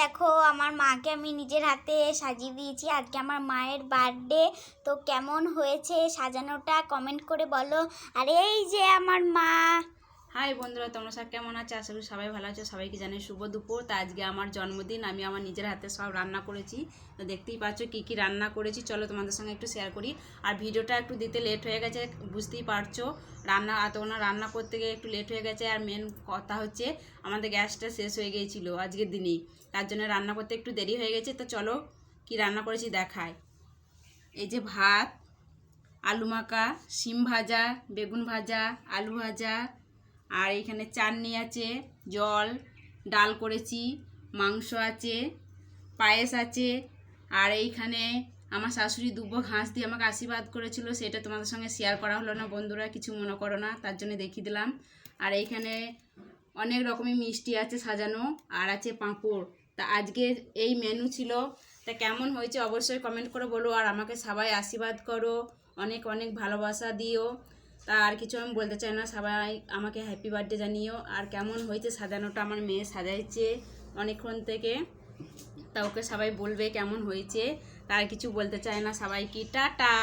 দেখো আমার মাকে আমি নিজের হাতে সাজিয়ে দিয়েছি। আজকে আমার মায়ের বার্থডে, তো কেমন হয়েছে সাজানোটা কমেন্ট করে বলো। আর এই যে আমার মা। হাই বন্ধুরা, তোমরা সব কেমন আছো? আশা করি সবাই ভালো আছো। সবাইকে জানাই শুভ দুপুর। তা আজকে আমার জন্মদিন, আমি আমার নিজের হাতে সব রান্না করেছি। তো দেখতেই পাচ্ছ কি কি রান্না করেছি। চলো তোমাদের সঙ্গে একটু শেয়ার করি। আর ভিডিওটা একটু দিতে লেট হয়ে গেছে, বুঝতেই পারছো। এতক্ষণ রান্না করতে গিয়ে একটু লেট হয়ে গেছে। আর মেন কথা হচ্ছে আমাদের গ্যাসটা শেষ হয়ে গিয়েছিলো আজকের দিনেই, তার জন্য রান্না করতে একটু দেরি হয়ে গেছে। তো চলো কি রান্না করেছি দেখায়। এই যে ভাত, আলু মাখা, শিম ভাজা, বেগুন ভাজা, আলু ভাজা, আর এইখানে চাটনি আছে, জল, ডাল করেছি, মাংস আছে, পায়েস আছে। আর এইখানে আমার শাশুড়ি দুব্বো ঘাস দিয়ে আমাকে আশীর্বাদ করেছিল, সেটা তোমাদের সঙ্গে শেয়ার করা হলো না বন্ধুরা, কিছু মনে করো না, তার জন্য দেখিয়ে দিলাম। আর এইখানে অনেক রকমের মিষ্টি আছে সাজানো, আর আছে পাঁপড়। তা আজকে এই মেনু ছিল। তা কেমন হয়েছে অবশ্যই কমেন্ট করে বলো। আর আমাকে সবাই আশীর্বাদ করো, অনেক অনেক ভালোবাসা দিও। তা আর কিছু আমি বলতে চাই না, সবাই আমাকে হ্যাপি বার্থডে জানিও। আর কেমন হয়েছে সাজানোটা, আমার মেয়ে সাজাইছে অনেকক্ষণ থেকে, তা ওকে সবাই বলবে কেমন হয়েছে। তার কিছু বলতে চায় না, সবাইকে টাটা।